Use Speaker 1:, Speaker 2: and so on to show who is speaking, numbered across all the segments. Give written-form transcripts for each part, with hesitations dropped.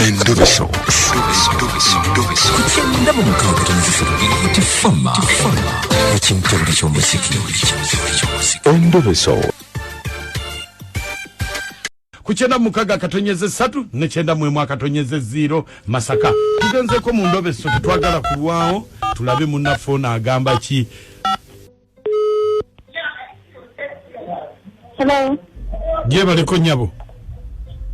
Speaker 1: Endobeso. Kuchenda mu mukaaga tonzisiro tifama ekintu ky'omuziki. Endobeso. Kuchenda mukaga katonyeze 3 nechenda mwemu akatonyeze 0 Masaka. Tugenzeko mu Endobeso tutwagala kulwawo tulabe munafona agamba ki.
Speaker 2: Hello.
Speaker 1: Jeba liko nyabo.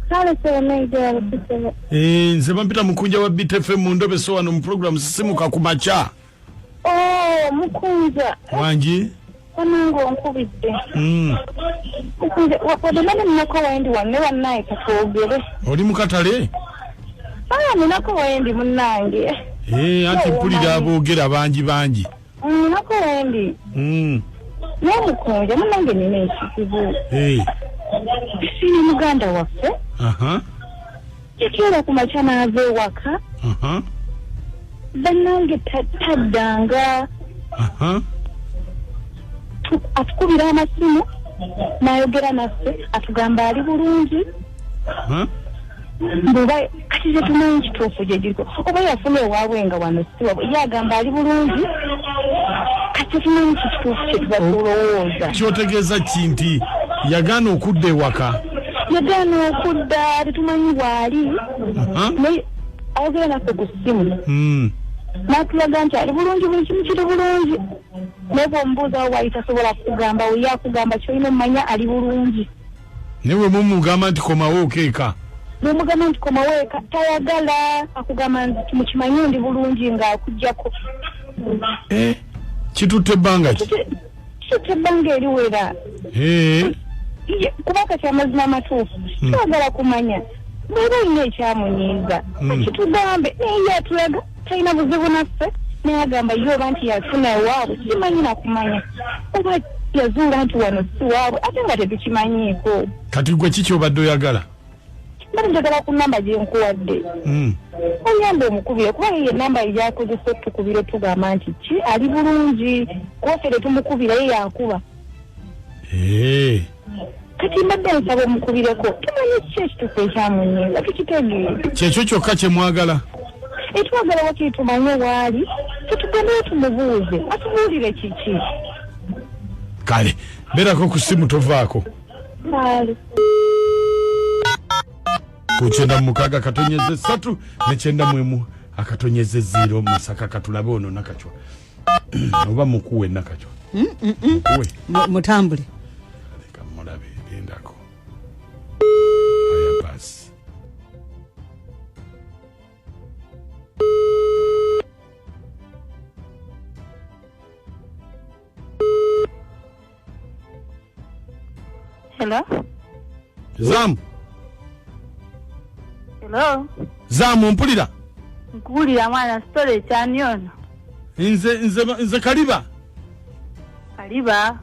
Speaker 2: Kale semeje alikuwa.
Speaker 1: Nze mpita Mukunja wa BTFM mu Endobeso wano mu program sisimuka kumacha.
Speaker 2: Oh, Mukunja.
Speaker 1: Wanji?
Speaker 2: Wanango nkubidde. Mukunja wakodemane mnako waendi wannewa naye katwogere.
Speaker 1: Oli mukatale?
Speaker 2: Munako waendi munange.
Speaker 1: Anti mpulira aboogera bangi.
Speaker 2: Munako waendi. Ne Mukunja munange nina ekizibu. Sini Uganda waffe. Kikira kumacha nave waka. Banange taddanga. Atukubira amasimu nayogera naffe atugamba ali bulungi. Mbuba kati ze tumanyi kituufu gye giriko oba yafuna ewaabwe nga wano siwa yagamba ali bulungi kati tumanyi kituufu kye tuba tulowooza.
Speaker 1: Kyotegeeza kinti yagaana okudda ewaka.
Speaker 2: Yagaana okudda tetumanyi bw'ali. Ayogera naffe ku ssimu. Natulaga nti ali bulungi buli kimu kiri bulungi. Nebo mbuuza waali tasobola kugamba yakugamba kyolina omumanya ali bulungi.
Speaker 1: Newe mumugamba nti komawo okeeka.
Speaker 2: Mumugamba nti komawo eka tayagala akugamba nti mukimanyi ndi bulungi nga akujjako.
Speaker 1: Kitutte ebbanga ki?
Speaker 2: Kitutte ebbanga eriwera. Kubanga kyamazima amatuufu tayagala kumanya. Bw'eba olina ekyamunyiiza akitugambe naye yatulaga talina buzibu naffe naye agamba yoba nti yafuna ewaabwe simanyi nakumanya oba yazuula nti wano si waabwe ate nga tetukimanyiiko.
Speaker 1: Kati gwe kiki obadde oyagala?
Speaker 2: Mbadde njagala ku nnamba gye nkuwadde. Onyambe omukubire kuba ye nnamba gyakozesa tukubire tugamba nti ki ali bulungi kwofere tumukubira ye yakuba. Kati mbadde nsaba omukubireko tumanyi ki ekituufu ekyamunyiiza tukitegeere.
Speaker 1: Kyekyo kyokka kye mwagala?
Speaker 2: Twagala wakiri tumanye waali tutugendeyo tumubuuze atubuulire kiki.
Speaker 1: Kale beerako ku ssimu tovaako.
Speaker 2: Kale
Speaker 1: kuchenda mukaaga katonyeze 3 nechenda mwemu akatonyeze 0 Masaka katulabe ono nakachwa. Oba mukuwe nakachwa. Mukuwe.
Speaker 3: Mutambule.
Speaker 1: Leka mulabe endako. Aya basi.
Speaker 2: Hello.
Speaker 1: Zamu.
Speaker 2: Hello.
Speaker 1: Zamu mpulira.
Speaker 2: Nkuwulira mwana story kyani ono.
Speaker 1: Nze Kaliba.
Speaker 2: Kaliba.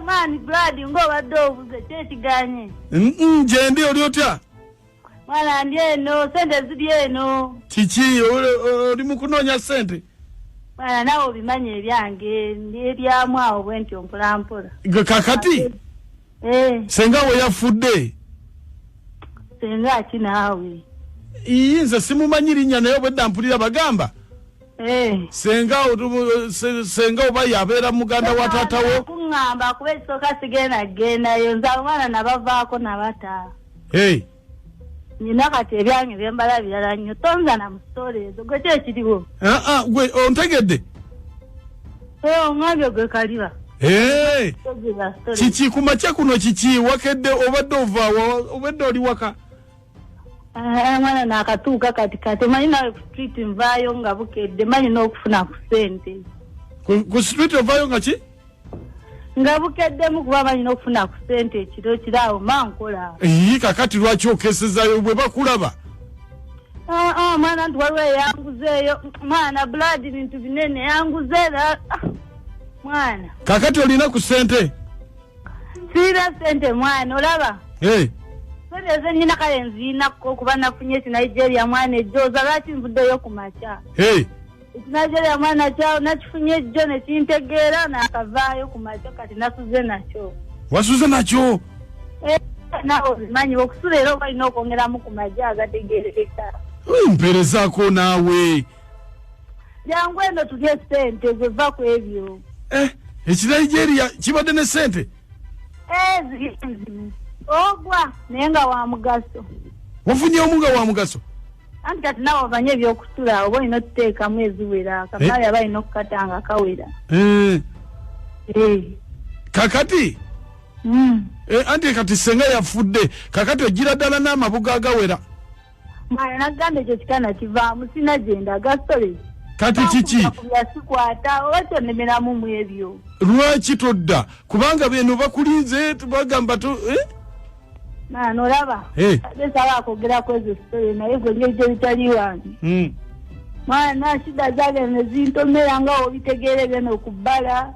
Speaker 2: Mani blood ng'obadde obuze kyekiganye.
Speaker 1: Gyendi oli otya?
Speaker 2: Mwana ndi eno sente ziri eno.
Speaker 1: Kiki oli mu kunoonya sente?
Speaker 2: Mwana nawe obimanye ebyange ndi ebyamu awo bwenti mpolampola.
Speaker 1: Kakati? Senga we yafudde.
Speaker 2: Senga ki naawe?
Speaker 1: Nze simumanyi linnya naye obwedda mpulira bagamba. Senga oba yabeera muganda wa taatawo.
Speaker 2: Kuŋŋamba kuba ekisooka sigendayo nze abaana nabavaako nabata. Nina kati ebyange byembala birala nnyo tonza na mu story ezo gwe ki ekiriwo?
Speaker 1: Gwe ontegedde?
Speaker 2: Oŋŋambye gwe Kaliba.
Speaker 1: Kiki kumakya kuno kiki wakedde obadde ovaawa obadde oli waka?
Speaker 2: Mwana nakatuuka kati manyi nawe ku street nvaayo nga bukedde manyi n'okufuna ku ssente.
Speaker 1: Ku street ovaayo nga ki?
Speaker 2: Nga bukeddemu kuba manyi n'okufuna ku ssente ekiro kiraawo mankola.
Speaker 1: Kakati lwaki okeesezaayo bwe bakulaba?
Speaker 2: Mwana nti waliwo eyanguzeeyo mwana blood bintu binene yanguzeera mwana.
Speaker 1: Kakati olina ku ssente?
Speaker 2: Sirina ssente mwana olaba? Sente ze nnina kale nziinako kuba nafunye ekinigeria mwana ejjooza lwaki nvuddeyo ku makya. Ekinigeria mwana kyawo nakifunye ejjo ne kintegeera nakavaayo ku makya kati nasuze nakyo.
Speaker 1: Wasuze nakyo?
Speaker 2: Nawe obimanyi okusula era oba olina okwongeramu ku magye agategeerekeka.
Speaker 1: Mperezako nawe.
Speaker 2: Jangu eno tulye sente zeva ku ebyo.
Speaker 1: Nigeria kibadde ne sente?
Speaker 2: Ogwa nenga wa mugaso.
Speaker 1: Wafunye omuga wa mugaso?
Speaker 2: Anti kati nawo banye byokutula obo ino tuteeka mwezi wera kamali abayi nokukatanga kawera.
Speaker 1: Kakati? Anti kati senga yafudde kakati ogira ddala n'amabuga agawera.
Speaker 2: Mwana nagambe ekyo kikana kivaamu sina genda agasole.
Speaker 1: Kati kiki?
Speaker 2: Yasikwata owacho nemeramu mu ebyo.
Speaker 1: Lwaki todda? Kubanga beno bakulinze tubagamba to
Speaker 2: Nolaba. Saba akogera kwezo story naye gwe ngeje bitali wange. Mwana shida zake nezintomera nga obitegeere beno okubbala.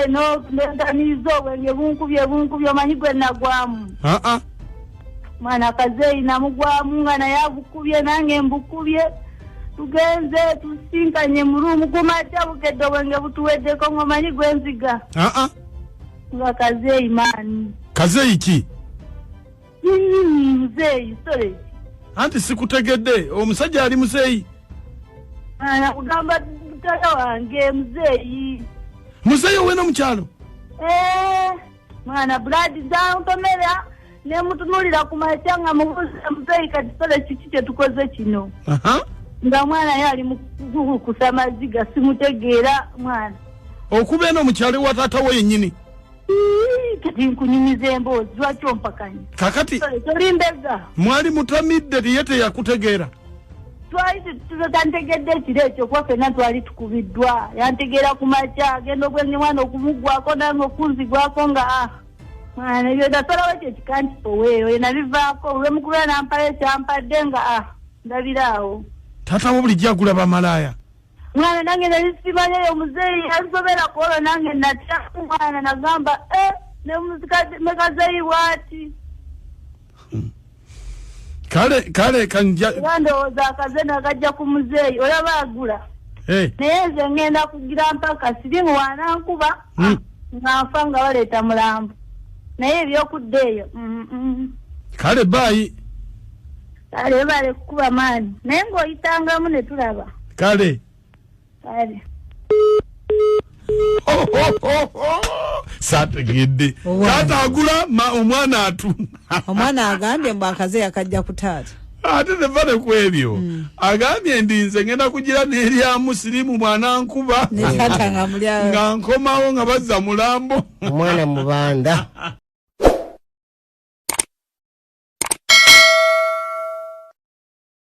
Speaker 2: No ndanizo wenge bunkubye omanyi gwe nagwamu. Mwana kazeyi namugwamu nga naye abukubye nange mbukubye. Tugenze tusinkanye mu rumu kumacha Bukedde wenge butuweddeko ngomanyi gwenziga. Nga kazeyi mani.
Speaker 1: Kazeyi ki?
Speaker 2: Muzeyi sorry.
Speaker 1: Anti sikutegedde omusajja ali muzeyi.
Speaker 2: Kugamba tata wange muzeyi.
Speaker 1: Muzeyi wena mukyalo?
Speaker 2: Mwana blood zantomera ne mutunulira kumacha nga mubuza muzeyi kati sole kiki kye tukoze kino. Nga mwana yali mu kusamaziga simutegeera mwana.
Speaker 1: Okuba eno mukyalo wa taata we yennyini?
Speaker 2: Kati nkunyumiza emboozi lwaki ompakanya.
Speaker 1: Kakati
Speaker 2: tolimbega.
Speaker 1: Mwali mutamidde liyete yakutegeera.
Speaker 2: Twali tutantegedde ekiro ekyo kwa ffenna twali tukubiddwa. Yantegeera ku makya agenda ogwenye mwana okumuggwako nange okunzigwako nga mwana ebyo dasalawo ekyo kikantipoweeyo enabivaako olw'emukubira nampala ekyampadde nga ndabiraawo.
Speaker 1: Taata wo bulijjo agulaba Malaaya.
Speaker 2: Mwana nange nalisimanyeyo omuzeeyi yansobera kuolwo nange natya mwana nagamba ne kazeeyi bwati.
Speaker 1: Kale kanja
Speaker 2: ndowooza akaze nakajja ku muzeeyi olaba agula. Naye nze ngenda kugira mpaka sirimu wanankuba nga nfa nga baleeta mulambo. Naye ebyokudda eyo
Speaker 1: kale baayi.
Speaker 2: Kale bale kukuba maani naye ng'oyitangamu ne tulaba.
Speaker 1: Kale sategedde taata agula omwana atunda.
Speaker 3: Omwana agambye mbu akazeeyi akajja ku taata.
Speaker 1: Ate ne vale ku ebyo agambye ndinze ngenda kugira n'eryamu sirimu mwana nkuba
Speaker 3: ne taata nga mulyawo
Speaker 1: nga nkomawo nga bazza mulambo
Speaker 4: omwana mubanda.